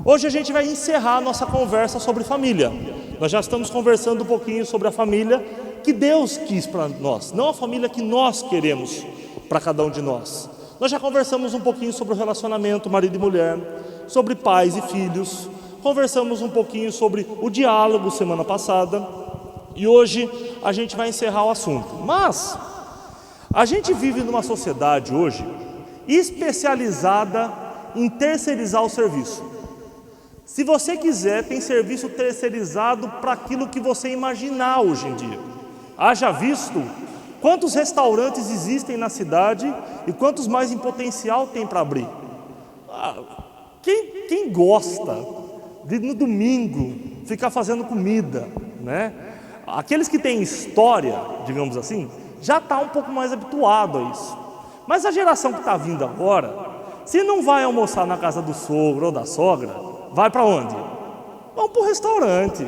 Hoje a gente vai encerrar a nossa conversa sobre família. Nós já estamos conversando um pouquinho sobre a família que Deus quis para nós, não a família que nós queremos para cada um de nós. Nós já conversamos um pouquinho sobre o relacionamento marido e mulher, sobre pais e filhos, conversamos um pouquinho sobre o diálogo semana passada, e hoje a gente vai encerrar o assunto. Mas a gente vive numa sociedade hoje especializada em terceirizar o serviço. Se você quiser, tem serviço terceirizado para aquilo que você imaginar hoje em dia. Haja visto quantos restaurantes existem na cidade e quantos mais em potencial tem para abrir. Quem gosta de no domingo ficar fazendo comida, né? Aqueles que têm história, digamos assim, já está um pouco mais habituado a isso. Mas a geração que está vindo agora, se não vai almoçar na casa do sogro ou da sogra, vai para onde? Vamos para o restaurante.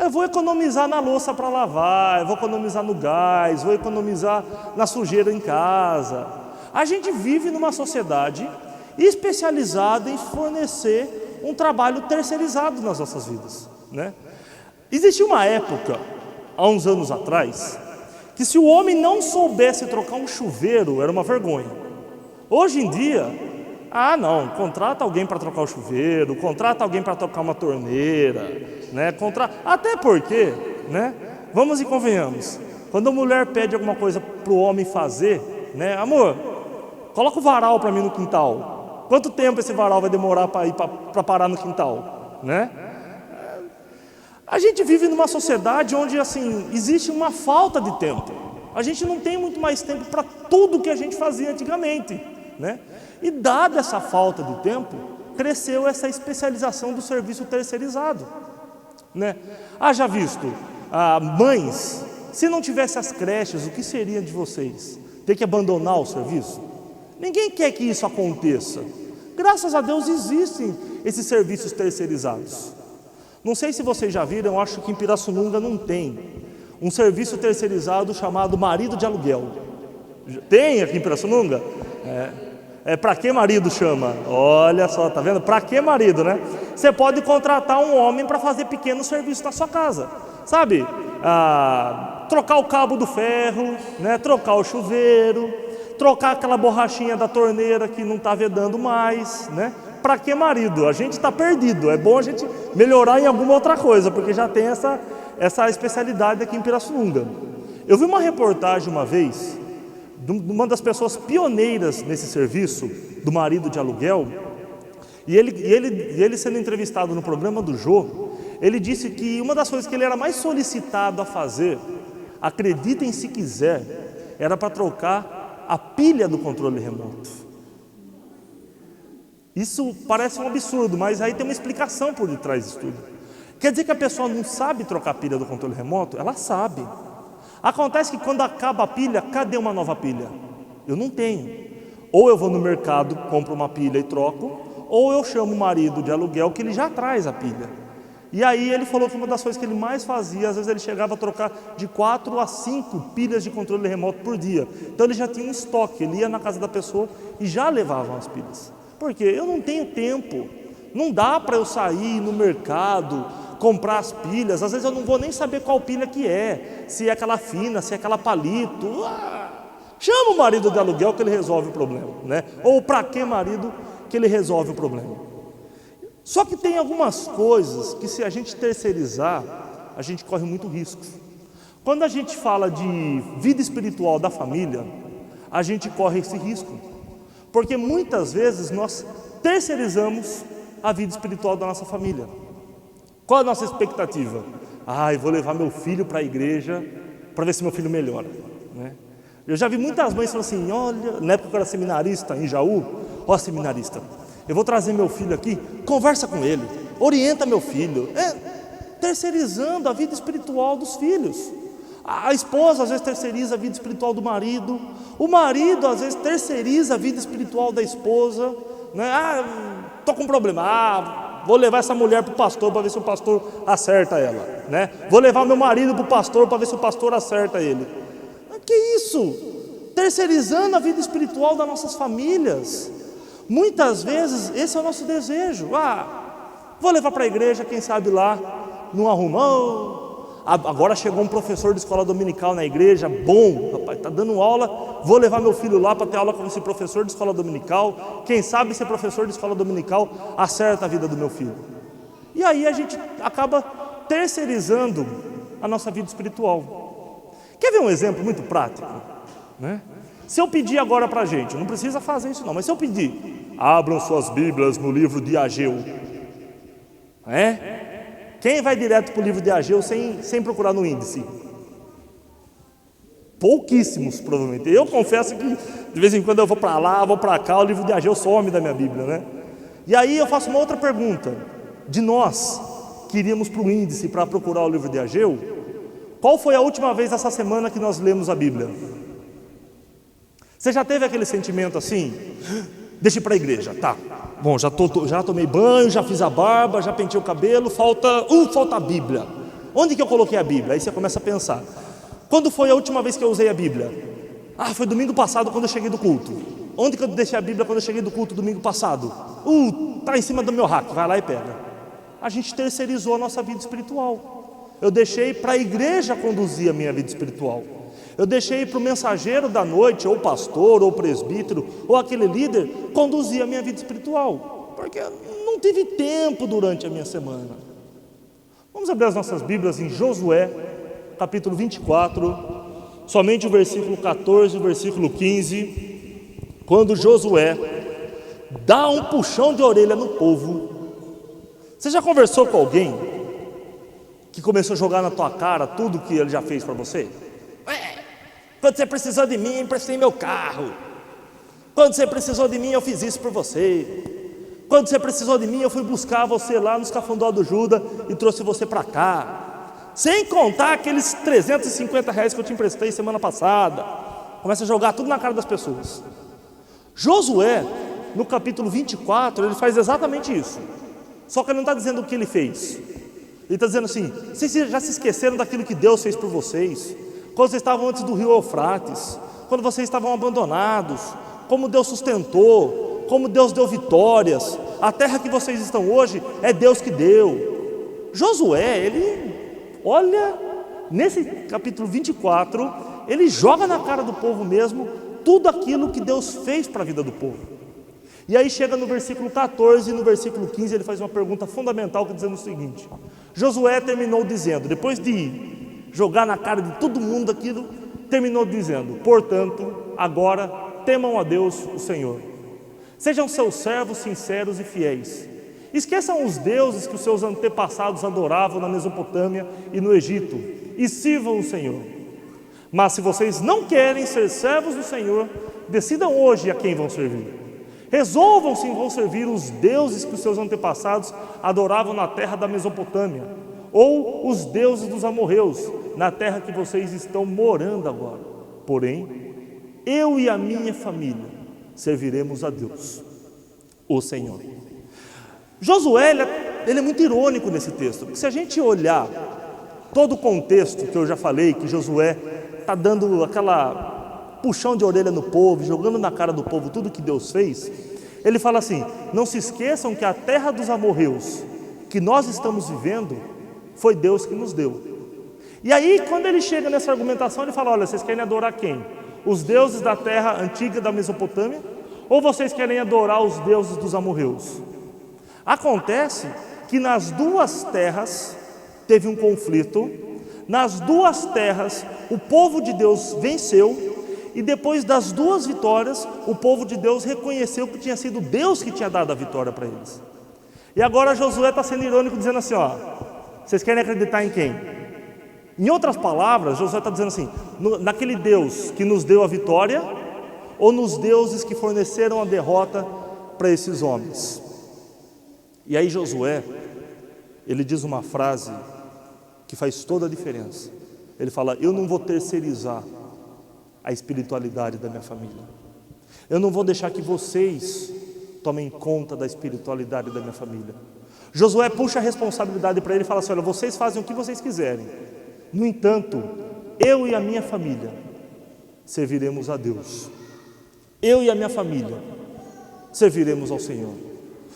Eu vou economizar na louça para lavar, eu vou economizar no gás, vou economizar na sujeira em casa. A gente vive numa sociedade especializada em fornecer um trabalho terceirizado nas nossas vidas, né? Existia uma época, há uns anos atrás, que se o homem não soubesse trocar um chuveiro, era uma vergonha. Hoje em dia, não, contrata alguém para trocar o chuveiro, contrata alguém para trocar uma torneira, né? Até porque, né? Vamos e convenhamos, quando a mulher pede alguma coisa para o homem fazer, né? Amor, coloca o varal para mim no quintal. Quanto tempo esse varal vai demorar para parar no quintal, né? A gente vive numa sociedade onde, assim, existe uma falta de tempo. A gente não tem muito mais tempo para tudo que a gente fazia antigamente, né? E dada essa falta de tempo, cresceu essa especialização do serviço terceirizado, né? Haja visto, mães, se não tivesse as creches, o que seria de vocês? Ter que abandonar o serviço? Ninguém quer que isso aconteça. Graças a Deus existem esses serviços terceirizados. Não sei se vocês já viram, eu acho que em Pirassununga não tem um serviço terceirizado chamado marido de aluguel. Tem aqui em Pirassununga? Para que marido chama? Olha só, tá vendo? Para que marido, né? Você pode contratar um homem para fazer pequenos serviços na sua casa, sabe? Trocar o cabo do ferro, né? Trocar o chuveiro, trocar aquela borrachinha da torneira que não está vedando mais, né? Para que marido? A gente está perdido, é bom a gente melhorar em alguma outra coisa, porque já tem essa especialidade aqui em Pirassununga. Eu vi uma reportagem uma vez, de uma das pessoas pioneiras nesse serviço, do marido de aluguel, e ele sendo entrevistado no programa do Jô, ele disse que uma das coisas que ele era mais solicitado a fazer, acreditem se quiser, era para trocar a pilha do controle remoto. Isso parece um absurdo, mas aí tem uma explicação por detrás disso tudo. Quer dizer que a pessoa não sabe trocar a pilha do controle remoto? Ela sabe. Acontece que quando acaba a pilha, cadê uma nova pilha? Eu não tenho. Ou eu vou no mercado, compro uma pilha e troco, ou eu chamo o marido de aluguel que ele já traz a pilha. E aí ele falou que uma das coisas que ele mais fazia, às vezes ele chegava a trocar de 4 a 5 pilhas de controle remoto por dia. Então ele já tinha um estoque, ele ia na casa da pessoa e já levava as pilhas. Por quê? Eu não tenho tempo, não dá para eu sair no mercado, comprar as pilhas, às vezes eu não vou nem saber qual pilha que é, se é aquela fina, se é aquela palito. Chama o marido de aluguel que ele resolve o problema, né? Ou para que marido que ele resolve o problema. Só que tem algumas coisas que se a gente terceirizar, a gente corre muito risco. Quando a gente fala de vida espiritual da família, a gente corre esse risco. Porque muitas vezes nós terceirizamos a vida espiritual da nossa família. Qual a nossa expectativa? Eu vou levar meu filho para a igreja para ver se meu filho melhora, né? Eu já vi muitas mães falando assim, olha, na época que eu era seminarista em Jaú, seminarista, eu vou trazer meu filho aqui, conversa com ele, orienta meu filho. Terceirizando a vida espiritual dos filhos. A esposa às vezes terceiriza a vida espiritual do marido, o marido às vezes terceiriza a vida espiritual da esposa, né? Estou com um problema, vou levar essa mulher para o pastor para ver se o pastor acerta ela, né? Vou levar meu marido para o pastor para ver se o pastor acerta ele. Que isso? Terceirizando a vida espiritual das nossas famílias. Muitas vezes esse é o nosso desejo. Vou levar para a igreja, quem sabe lá não arrumou. Agora chegou um professor de escola dominical na igreja, bom, rapaz, está dando aula, vou levar meu filho lá para ter aula com esse professor de escola dominical. Quem sabe esse professor de escola dominical acerta a vida do meu filho. E aí a gente acaba terceirizando a nossa vida espiritual. Quer ver um exemplo muito prático? Né? Se eu pedir agora para a gente, não precisa fazer isso não, mas se eu pedir, abram suas Bíblias no livro de Ageu. Quem vai direto para o livro de Ageu sem procurar no índice? Pouquíssimos, provavelmente. Eu confesso que de vez em quando eu vou para lá, vou para cá, o livro de Ageu some da minha Bíblia, né? E aí eu faço uma outra pergunta. De nós que iríamos para o índice para procurar o livro de Ageu, qual foi a última vez essa semana que nós lemos a Bíblia? Você já teve aquele sentimento assim? Deixa eu ir para a igreja, tá? Bom, já tomei banho, já fiz a barba, já pentei o cabelo, falta a Bíblia. Onde que eu coloquei a Bíblia? Aí você começa a pensar. Quando foi a última vez que eu usei a Bíblia? Foi domingo passado quando eu cheguei do culto. Onde que eu deixei a Bíblia quando eu cheguei do culto domingo passado? Tá em cima do meu rack, vai lá e pega. A gente terceirizou a nossa vida espiritual. Eu deixei para a igreja conduzir a minha vida espiritual. Eu deixei para o mensageiro da noite, ou pastor, ou presbítero, ou aquele líder, conduzir a minha vida espiritual, porque eu não tive tempo durante a minha semana. Vamos abrir as nossas Bíblias em Josué, capítulo 24, somente o versículo 14 e o versículo 15, quando Josué dá um puxão de orelha no povo. Você já conversou com alguém que começou a jogar na tua cara tudo que ele já fez para você? Quando você precisou de mim, eu emprestei meu carro. Quando você precisou de mim, eu fiz isso por você. Quando você precisou de mim, eu fui buscar você lá nos Cafundó do Judas e trouxe você para cá. Sem contar aqueles R$350 que eu te emprestei semana passada. Começa a jogar tudo na cara das pessoas. Josué, no capítulo 24, ele faz exatamente isso. Só que ele não está dizendo o que ele fez. Ele está dizendo assim: vocês já se esqueceram daquilo que Deus fez por vocês? Quando vocês estavam antes do rio Eufrates, quando vocês estavam abandonados, como Deus sustentou, como Deus deu vitórias, a terra que vocês estão hoje é Deus que deu. Josué, ele olha, nesse capítulo 24, ele joga na cara do povo mesmo tudo aquilo que Deus fez para a vida do povo. E aí chega no versículo 14 e no versículo 15 ele faz uma pergunta fundamental, dizendo o seguinte: Josué terminou dizendo, depois de jogar na cara de todo mundo aquilo, terminou dizendo: portanto, agora temam a Deus, o Senhor. Sejam seus servos sinceros e fiéis. Esqueçam os deuses que os seus antepassados adoravam na Mesopotâmia e no Egito, e sirvam o Senhor. Mas se vocês não querem ser servos do Senhor, decidam hoje a quem vão servir. Resolvam se vão servir os deuses que os seus antepassados adoravam na terra da Mesopotâmia, ou os deuses dos amorreus, na terra que vocês estão morando agora. Porém, eu e a minha família serviremos a Deus, o Senhor. Josué, ele é muito irônico nesse texto, porque se a gente olhar todo o contexto que eu já falei, que Josué está dando aquela puxão de orelha no povo, jogando na cara do povo tudo que Deus fez, ele fala assim: não se esqueçam que a terra dos amorreus que nós estamos vivendo foi Deus que nos deu. E aí, quando ele chega nessa argumentação, ele fala: olha, vocês querem adorar quem? Os deuses da terra antiga da Mesopotâmia? Ou vocês querem adorar os deuses dos amorreus? Acontece que nas duas terras teve um conflito, nas duas terras o povo de Deus venceu, e depois das duas vitórias, o povo de Deus reconheceu que tinha sido Deus que tinha dado a vitória para eles. E agora Josué está sendo irônico, dizendo assim: ó, vocês querem acreditar em quem? Em outras palavras, Josué está dizendo assim: naquele Deus que nos deu a vitória, ou nos deuses que forneceram a derrota para esses homens? E aí Josué, ele diz uma frase que faz toda a diferença. Ele fala: eu não vou terceirizar a espiritualidade da minha família. Eu não vou deixar que vocês tomem conta da espiritualidade da minha família. Josué puxa a responsabilidade para ele e fala assim: olha, vocês fazem o que vocês quiserem. No entanto, eu e a minha família serviremos a Deus. Eu e a minha família serviremos ao Senhor.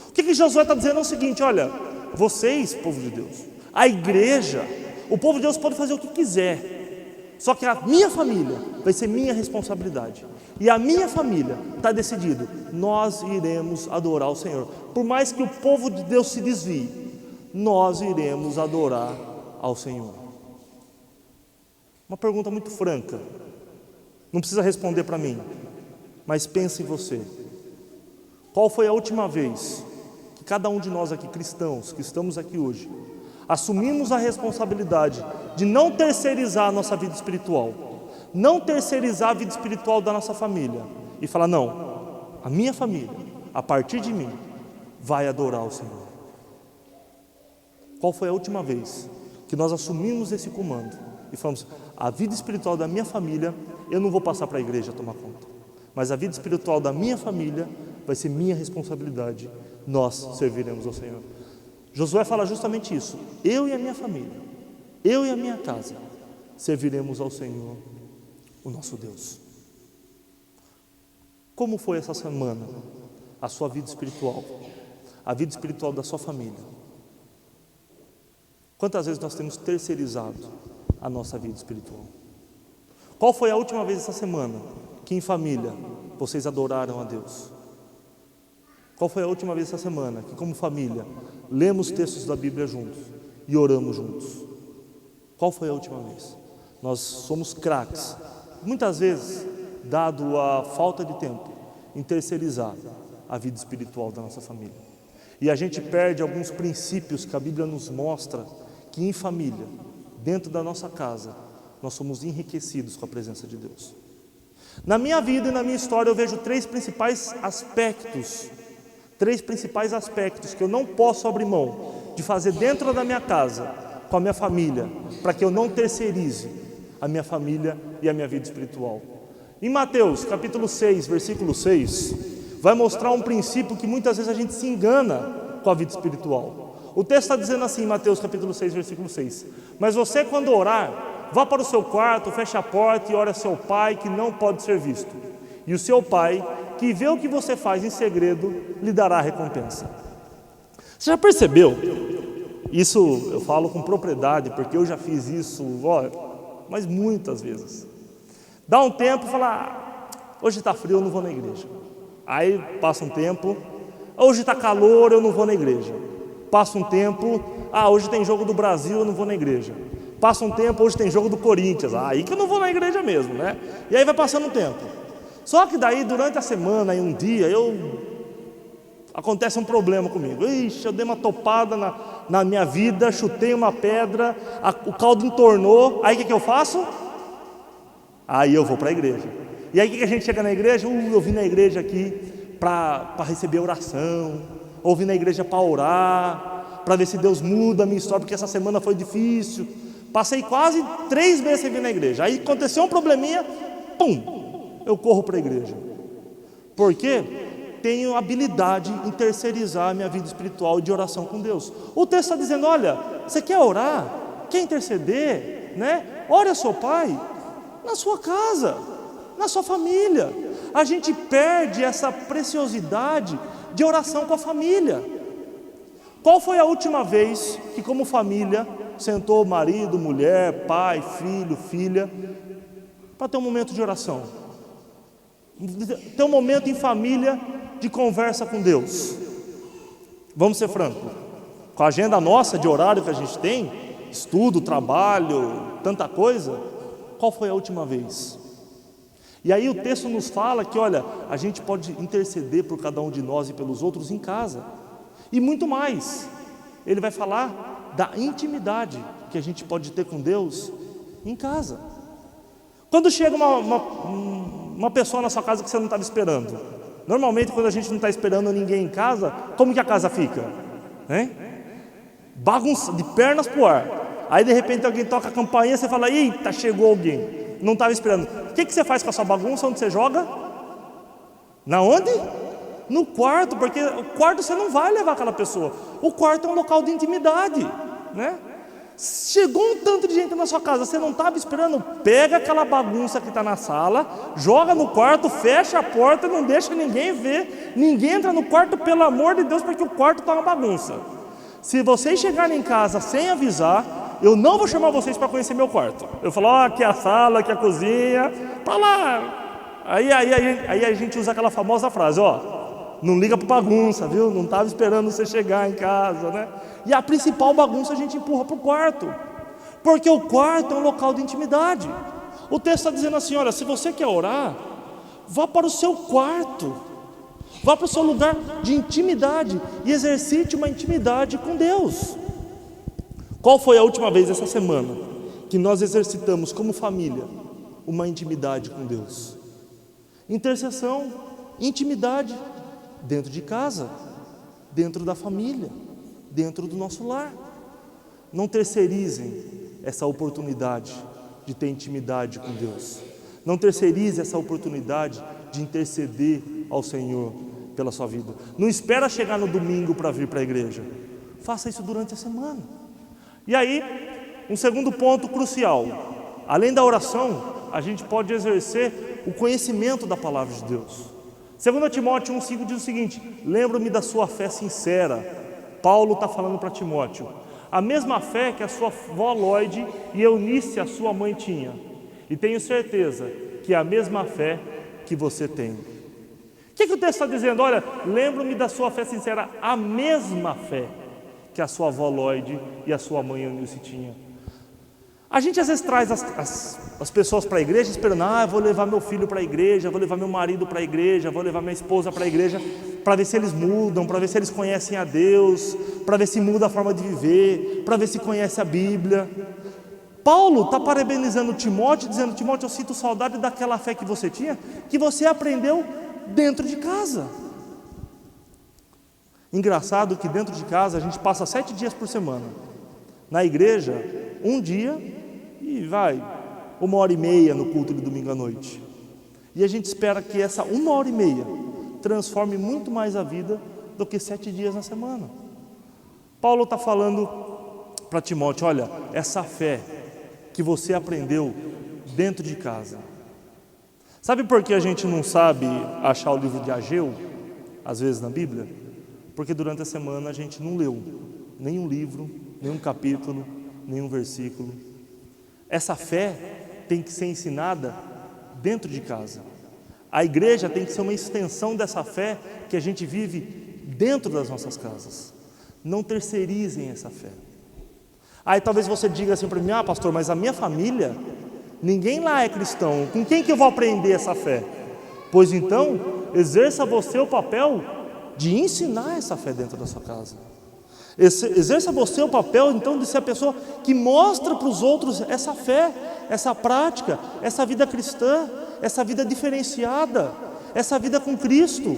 O que Josué está dizendo é o seguinte: olha, vocês, povo de Deus, a igreja, o povo de Deus pode fazer o que quiser, só que a minha família vai ser minha responsabilidade. E a minha família está decidido, nós iremos adorar o Senhor. Por mais que o povo de Deus se desvie, nós iremos adorar ao Senhor. Uma pergunta muito franca, não precisa responder para mim, mas pense em você. Qual foi a última vez que cada um de nós aqui, cristãos, que estamos aqui hoje, assumimos a responsabilidade de não terceirizar a nossa vida espiritual, não terceirizar a vida espiritual da nossa família e falar, não, a minha família, a partir de mim, vai adorar o Senhor? Qual foi a última vez que nós assumimos esse comando e falamos, a vida espiritual da minha família, eu não vou passar para a igreja tomar conta, mas a vida espiritual da minha família vai ser minha responsabilidade, nós serviremos ao Senhor. Josué fala justamente isso, eu e a minha família, eu e a minha casa, serviremos ao Senhor, o nosso Deus. Como foi essa semana a sua vida espiritual, a vida espiritual da sua família? Quantas vezes nós temos terceirizado a nossa vida espiritual? Qual foi a última vez essa semana que em família vocês adoraram a Deus? Qual foi a última vez essa semana que como família lemos textos da Bíblia juntos e oramos juntos? Qual foi a última vez? Nós somos craques, muitas vezes, dado a falta de tempo, em terceirizar a vida espiritual da nossa família. E a gente perde alguns princípios que a Bíblia nos mostra que em família, dentro da nossa casa, nós somos enriquecidos com a presença de Deus. Na minha vida e na minha história eu vejo três principais aspectos que eu não posso abrir mão de fazer dentro da minha casa, com a minha família, para que eu não terceirize a minha família e a minha vida espiritual. Em Mateus capítulo 6, versículo 6, vai mostrar um princípio que muitas vezes a gente se engana com a vida espiritual. O texto está dizendo assim, em Mateus capítulo 6, versículo 6, mas você quando orar, vá para o seu quarto, feche a porta e ore a seu pai que não pode ser visto. E o seu pai, que vê o que você faz em segredo, lhe dará a recompensa. Você já percebeu? Isso eu falo com propriedade, porque eu já fiz isso, mas muitas vezes. Dá um tempo e fala, hoje está frio, eu não vou na igreja. Aí passa um tempo, hoje está calor, eu não vou na igreja. Passa um tempo, hoje tem jogo do Brasil, eu não vou na igreja. Passa um tempo, hoje tem jogo do Corinthians, aí que eu não vou na igreja mesmo, né? E aí vai passando um tempo. Só que daí, durante a semana, aí um dia, acontece um problema comigo. Ixi, eu dei uma topada na minha vida, chutei uma pedra, o caldo entornou, aí o que eu faço? Aí eu vou para a igreja. E aí o que a gente chega na igreja? Eu vim na igreja aqui para receber oração, ou vim na igreja para orar, para ver se Deus muda a minha história, porque essa semana foi difícil. Passei quase 3 meses sem vir na igreja. Aí aconteceu um probleminha, eu corro para a igreja. Por quê? Tenho habilidade em terceirizar a minha vida espiritual de oração com Deus. O texto está dizendo, olha, você quer orar? Quer interceder? Né? Ore ao seu pai, na sua casa, na sua família. A gente perde essa preciosidade de oração com a família. Qual foi a última vez que como família sentou marido, mulher, pai, filho, filha, para ter um momento de oração? Ter um momento em família de conversa com Deus. Vamos ser francos, com a agenda nossa de horário que a gente tem, estudo, trabalho, tanta coisa, qual foi a última vez? E aí o texto nos fala que, olha, a gente pode interceder por cada um de nós e pelos outros em casa. E muito mais, ele vai falar da intimidade que a gente pode ter com Deus em casa. Quando chega uma pessoa na sua casa que você não estava esperando, normalmente quando a gente não está esperando ninguém em casa, como que a casa fica? Bagunça, de pernas para o ar. Aí de repente alguém toca a campainha, você fala, eita, chegou alguém, não estava esperando. O que você faz com a sua bagunça? Onde você joga? Na onde? No quarto, porque o quarto você não vai levar aquela pessoa. O quarto é um local de intimidade, né? Chegou um tanto de gente na sua casa, você não estava esperando, pega aquela bagunça que está na sala, joga no quarto, fecha a porta, não deixa ninguém ver, ninguém entra no quarto, pelo amor de Deus, porque o quarto está uma bagunça. Se vocês chegarem em casa sem avisar, eu não vou chamar vocês para conhecer meu quarto. Eu falo, ó, aqui é a sala, aqui é a cozinha, para lá. Aí a gente usa aquela famosa frase, ó, não liga para bagunça, viu? Não estava esperando você chegar em casa, né? E a principal bagunça a gente empurra para o quarto, porque o quarto é um local de intimidade. O texto está dizendo assim, olha, se você quer orar, vá para o seu quarto, vá para o seu lugar de intimidade e exercite uma intimidade com Deus. Qual foi a última vez essa semana que nós exercitamos como família uma intimidade com Deus? Intercessão, intimidade, dentro de casa, dentro da família, dentro do nosso lar. Não terceirizem essa oportunidade de ter intimidade com Deus. Não terceirize essa oportunidade de interceder ao Senhor pela sua vida. Não espera chegar no domingo para vir para a igreja. Faça isso durante a semana. E aí, um segundo ponto crucial. Além da oração, a gente pode exercer o conhecimento da palavra de Deus. 2 Timóteo 1,5 diz o seguinte: lembro-me da sua fé sincera. Paulo está falando para Timóteo. A mesma fé que a sua avó Lloyd e Eunice, a sua mãe, tinha. E tenho certeza que é a mesma fé que você tem. O que o texto está dizendo? Olha, lembro-me da sua fé sincera, a mesma fé que a sua avó Lloyd e a sua mãe Eunice tinha. A gente às vezes traz as pessoas para a igreja esperando, eu vou levar meu filho para a igreja, vou levar meu marido para a igreja, vou levar minha esposa para a igreja, para ver se eles mudam, para ver se eles conhecem a Deus, para ver se muda a forma de viver, para ver se conhece a Bíblia. Paulo está parabenizando Timóteo, dizendo, Timóteo, eu sinto saudade daquela fé que você tinha, que você aprendeu dentro de casa. Engraçado que dentro de casa a gente passa 7 dias por semana. Na igreja, um dia e vai 1h30 no culto de domingo à noite. E a gente espera que essa 1h30 transforme muito mais a vida do que 7 dias na semana. Paulo está falando para Timóteo, olha, essa fé que você aprendeu dentro de casa. Sabe por que a gente não sabe achar o livro de Ageu, às vezes na Bíblia? Porque durante a semana a gente não leu nenhum livro, nenhum capítulo, nenhum versículo. Essa fé tem que ser ensinada dentro de casa. A igreja tem que ser uma extensão dessa fé que a gente vive dentro das nossas casas. Não terceirizem essa fé. Aí talvez você diga assim para mim, pastor, mas a minha família, ninguém lá é cristão, com quem que eu vou aprender essa fé? Pois então, exerça você o papel de ensinar essa fé dentro da sua casa. Exerça você o papel então de ser a pessoa que mostra para os outros essa fé, essa prática, essa vida cristã, essa vida diferenciada, essa vida com Cristo.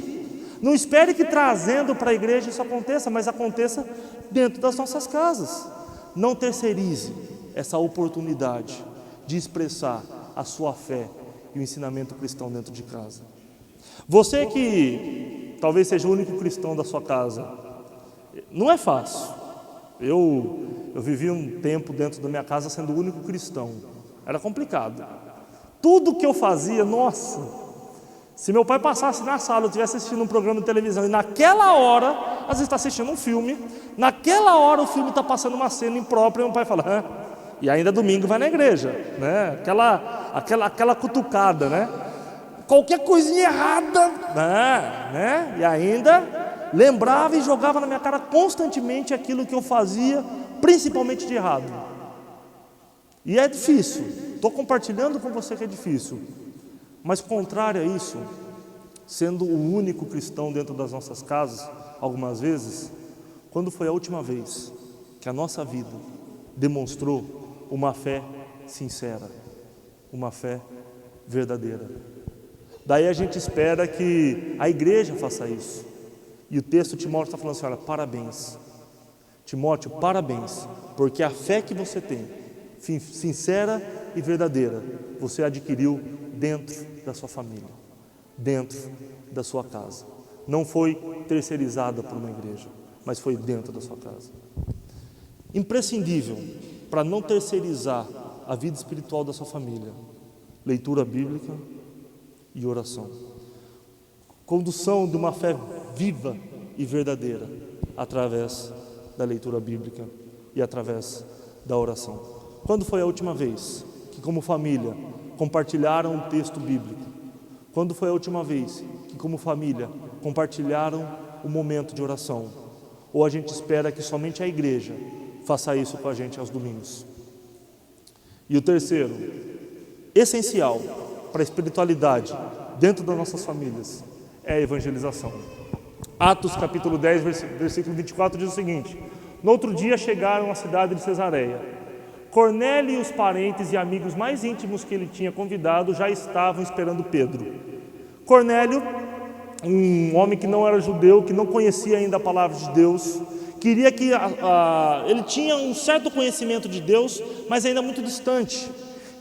Não espere que trazendo para a igreja isso aconteça, mas aconteça dentro das nossas casas. Não terceirize essa oportunidade de expressar a sua fé e o ensinamento cristão dentro de casa. Você que talvez seja o único cristão da sua casa, não é fácil. Eu vivi um tempo dentro da minha casa sendo o único cristão. Era complicado. Tudo que eu fazia, nossa, se meu pai passasse na sala, eu estivesse assistindo um programa de televisão e naquela hora, às vezes está assistindo um filme, naquela hora o filme está passando uma cena imprópria e meu pai fala, e ainda domingo vai na igreja, né? Aquela cutucada, né? Qualquer coisinha errada, né? E ainda lembrava e jogava na minha cara constantemente aquilo que eu fazia, principalmente de errado. E é difícil, estou compartilhando com você que é difícil, mas contrário a isso, sendo o único cristão dentro das nossas casas, algumas vezes, quando foi a última vez que a nossa vida demonstrou uma fé sincera, uma fé verdadeira? Daí a gente espera que a igreja faça isso. E o texto Timóteo está falando assim, olha, parabéns. Timóteo, parabéns, porque a fé que você tem, sincera e verdadeira, você adquiriu dentro da sua família, dentro da sua casa. Não foi terceirizada por uma igreja, mas foi dentro da sua casa. Imprescindível para não terceirizar a vida espiritual da sua família: leitura bíblica e oração. Condução de uma fé viva e verdadeira através da leitura bíblica e através da oração. Quando foi a última vez que, como família, compartilharam um texto bíblico? Quando foi a última vez que, como família, compartilharam um momento de oração? Ou a gente espera que somente a igreja faça isso com a gente aos domingos? E o terceiro, essencial para a espiritualidade dentro das nossas famílias, é a evangelização. Atos capítulo 10, versículo 24 diz o seguinte: no outro dia chegaram à cidade de Cesareia. Cornélio e os parentes e amigos mais íntimos que ele tinha convidado já estavam esperando Pedro. Cornélio, um homem que não era judeu, que não conhecia ainda a palavra de Deus, queria que ele tinha um certo conhecimento de Deus, mas ainda muito distante.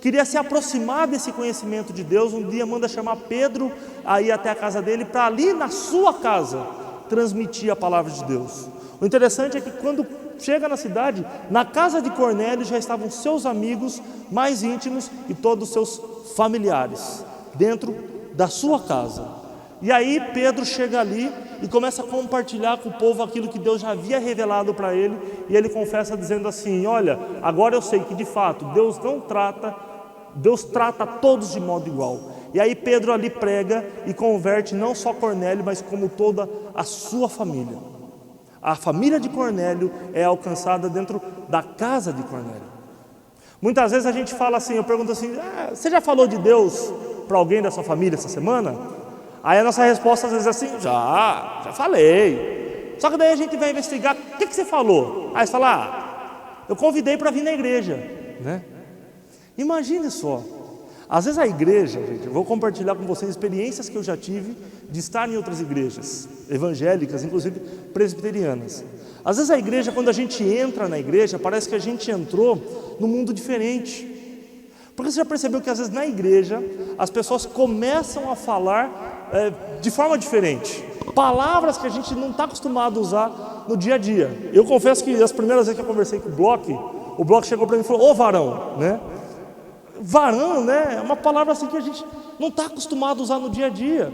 Queria se aproximar desse conhecimento de Deus. Um dia manda chamar Pedro a ir até a casa dele, para ali na sua casa transmitir a palavra de Deus. O interessante é que quando chega na cidade, na casa de Cornélio já estavam seus amigos mais íntimos e todos os seus familiares dentro da sua casa. E aí Pedro chega ali e começa a compartilhar com o povo aquilo que Deus já havia revelado para ele, e ele confessa dizendo assim: olha, agora eu sei que de fato Deus trata todos de modo igual. E aí Pedro ali prega e converte não só Cornélio, mas como toda a sua família. A família de Cornélio é alcançada dentro da casa de Cornélio. Muitas vezes a gente fala assim, eu pergunto assim: você já falou de Deus para alguém da sua família essa semana? Aí a nossa resposta às vezes é assim: já falei. Só que daí a gente vai investigar: o que você falou? Aí você fala: eu convidei para vir na igreja, né? Imagine só, às vezes a igreja, gente, eu vou compartilhar com vocês experiências que eu já tive de estar em outras igrejas, evangélicas, inclusive presbiterianas. Às vezes a igreja, quando a gente entra na igreja, parece que a gente entrou num mundo diferente. Porque você já percebeu que às vezes na igreja as pessoas começam a falar de forma diferente, palavras que a gente não está acostumado a usar no dia a dia. Eu confesso que as primeiras vezes que eu conversei com o Bloch chegou para mim e falou: ô varão, né? Varão, né? É uma palavra assim que a gente não está acostumado a usar no dia a dia.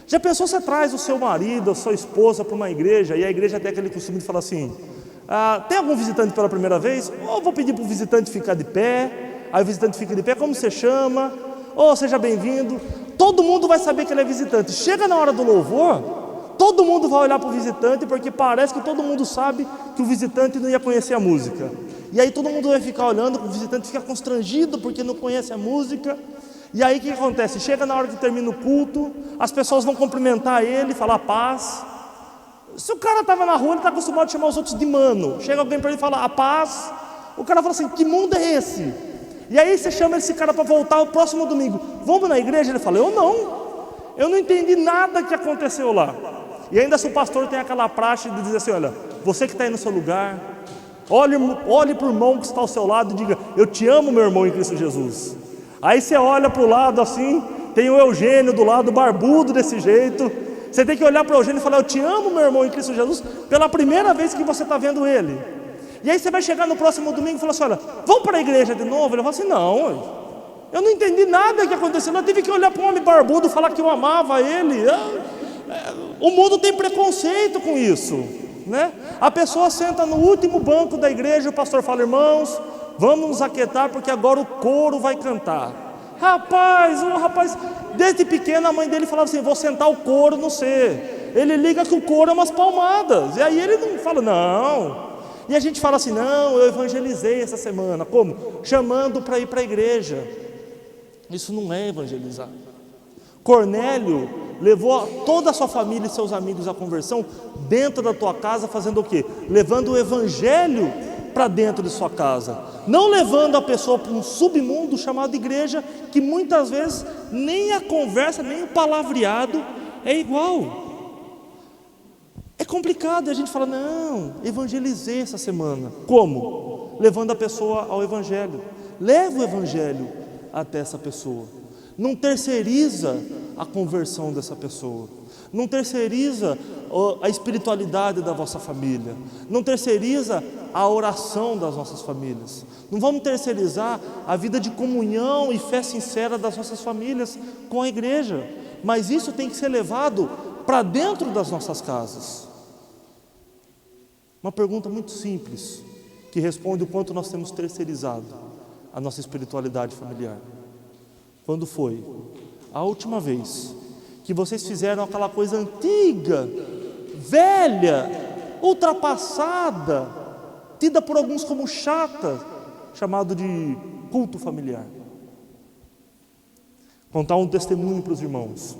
Já pensou, você traz o seu marido, a sua esposa para uma igreja, e a igreja tem aquele costume de falar assim: tem algum visitante pela primeira vez? Ou vou pedir para o visitante ficar de pé. Aí o visitante fica de pé: como você chama? Ou seja bem-vindo. Todo mundo vai saber que ele é visitante. Chega na hora do louvor, todo mundo vai olhar para o visitante, porque parece que todo mundo sabe que o visitante não ia conhecer a música. E aí todo mundo vai ficar olhando, o visitante fica constrangido porque não conhece a música. E aí o que acontece? Chega na hora que termina o culto, as pessoas vão cumprimentar ele, falar paz. Se o cara estava na rua, ele está acostumado a chamar os outros de mano. Chega alguém para ele e fala: a paz. O cara fala assim: que mundo é esse? E aí você chama esse cara para voltar o próximo domingo: vamos na igreja? Ele fala: eu não entendi nada que aconteceu lá. E ainda se o pastor tem aquela praxe de dizer assim: olha, você que está aí no seu lugar, olhe para o irmão que está ao seu lado e diga: eu te amo, meu irmão em Cristo Jesus. Aí você olha para o lado assim, tem o Eugênio do lado, barbudo desse jeito. Você tem que olhar para o Eugênio e falar: eu te amo, meu irmão em Cristo Jesus, pela primeira vez que você está vendo ele. E aí você vai chegar no próximo domingo e falar assim: olha, vamos para a igreja de novo? Ele fala assim: não, eu não entendi nada que aconteceu. Eu tive que olhar para um homem barbudo e falar que eu amava ele. O mundo tem preconceito com isso, né? A pessoa senta no último banco da igreja, o pastor fala: irmãos, vamos nos aquietar porque agora o coro vai cantar. Rapaz, desde pequeno a mãe dele falava assim: vou sentar o coro no C. Ele liga que o coro é umas palmadas, e aí ele não fala não. E a gente fala assim: não, eu evangelizei essa semana. Como? Chamando para ir para a igreja. Isso não é evangelizar. Cornélio levou toda a sua família e seus amigos à conversão dentro da tua casa, fazendo o quê? Levando o evangelho para dentro de sua casa, não levando a pessoa para um submundo chamado igreja, que muitas vezes nem a conversa, nem o palavreado é igual. É complicado, e a gente fala: não, evangelizei essa semana. Como? Levando a pessoa ao evangelho. Leva o evangelho até essa pessoa. Não terceiriza a conversão dessa pessoa. Não terceiriza a espiritualidade da vossa família. Não terceiriza a oração das nossas famílias. Não vamos terceirizar a vida de comunhão e fé sincera das nossas famílias com a igreja. Mas isso tem que ser levado para dentro das nossas casas. Uma pergunta muito simples, que responde o quanto nós temos terceirizado a nossa espiritualidade familiar. Quando foi a última vez que vocês fizeram aquela coisa antiga, velha, ultrapassada, tida por alguns como chata, chamado de culto familiar? Contar um testemunho para os irmãos.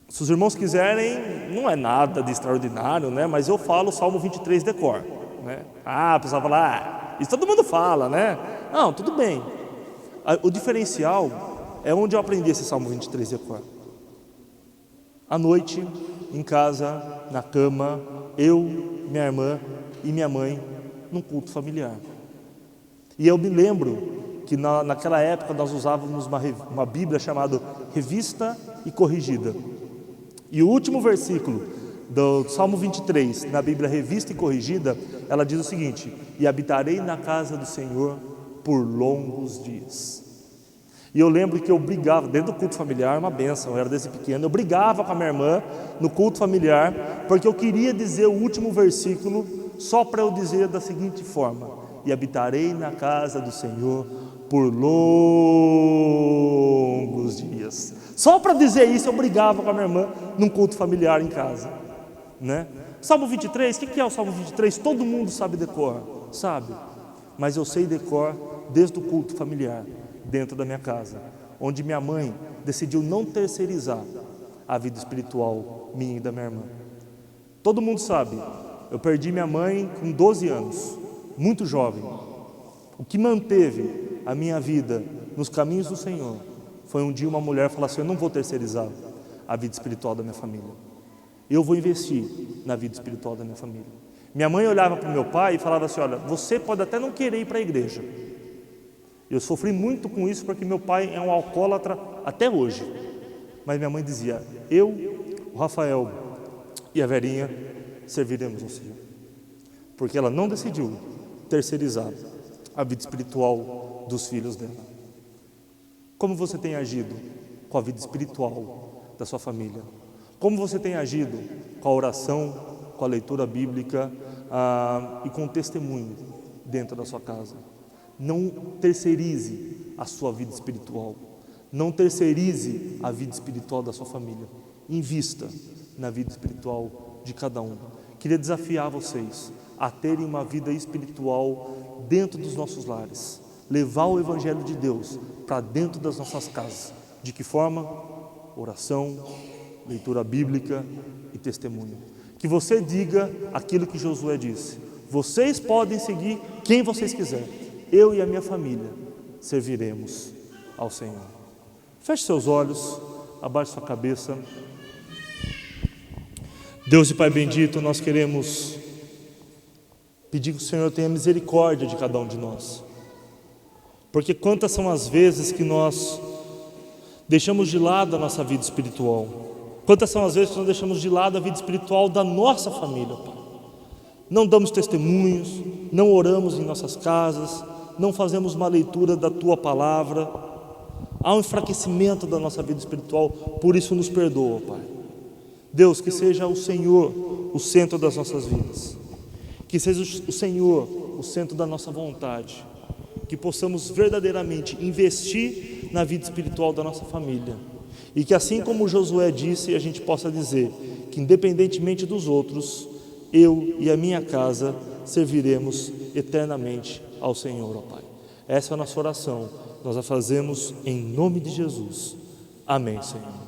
Se os irmãos quiserem, não é nada de extraordinário, né? Mas eu falo o Salmo 23 de cor, né? A pessoa fala, isso todo mundo fala, né? Não, tudo bem. O diferencial é onde eu aprendi esse Salmo 23 de cor. À noite, em casa, na cama, eu, minha irmã e minha mãe, num culto familiar. E eu me lembro que naquela época nós usávamos uma Bíblia chamada Revista e Corrigida. E o último versículo do Salmo 23, na Bíblia Revista e Corrigida, ela diz o seguinte: e habitarei na casa do Senhor por longos dias. E eu lembro que eu brigava, dentro do culto familiar, uma bênção, eu era desde pequeno, eu brigava com a minha irmã no culto familiar, porque eu queria dizer o último versículo só para eu dizer da seguinte forma: e habitarei na casa do Senhor por longos dias. Só para dizer isso eu brigava com a minha irmã num culto familiar em casa, né? Salmo 23, o que é o Salmo 23? Todo mundo sabe decor, sabe? Mas eu sei decor desde o culto familiar, dentro da minha casa, onde minha mãe decidiu não terceirizar a vida espiritual minha e da minha irmã. Todo mundo sabe, eu perdi minha mãe com 12 anos, muito jovem. O que manteve a minha vida nos caminhos do Senhor foi um dia uma mulher falar assim: eu não vou terceirizar a vida espiritual da minha família, eu vou investir na vida espiritual da minha família. Minha mãe olhava para o meu pai e falava assim: olha, você pode até não querer ir para a igreja. Eu sofri muito com isso porque meu pai é um alcoólatra até hoje, mas minha mãe dizia: eu, o Rafael e a Verinha serviremos ao Senhor, porque ela não decidiu terceirizar a vida espiritual dos filhos dela. Como você tem agido com a vida espiritual da sua família? Como você tem agido com a oração, com a leitura bíblica e com o testemunho dentro da sua casa? Não terceirize a sua vida espiritual. Não terceirize a vida espiritual da sua família. Invista na vida espiritual de cada um. Queria desafiar vocês a terem uma vida espiritual dentro dos nossos lares. Levar o Evangelho de Deus para dentro das nossas casas. De que forma? Oração, leitura bíblica e testemunho. Que você diga aquilo que Josué disse: vocês podem seguir quem vocês quiserem, eu e a minha família serviremos ao Senhor. Feche seus olhos, abaixe sua cabeça. Deus e Pai bendito, nós queremos pedir que o Senhor tenha misericórdia de cada um de nós, porque quantas são as vezes que nós deixamos de lado a nossa vida espiritual, quantas são as vezes que nós deixamos de lado a vida espiritual da nossa família, Pai. Não damos testemunhos, não oramos em nossas casas, não fazemos uma leitura da Tua Palavra, há um enfraquecimento da nossa vida espiritual, por isso nos perdoa, Pai. Deus, que seja o Senhor o centro das nossas vidas, que seja o Senhor o centro da nossa vontade, que possamos verdadeiramente investir na vida espiritual da nossa família, e que assim como Josué disse, a gente possa dizer que independentemente dos outros, eu e a minha casa serviremos eternamente ao Senhor, ó Pai. Essa é a nossa oração, nós a fazemos em nome de Jesus. Amém, Senhor.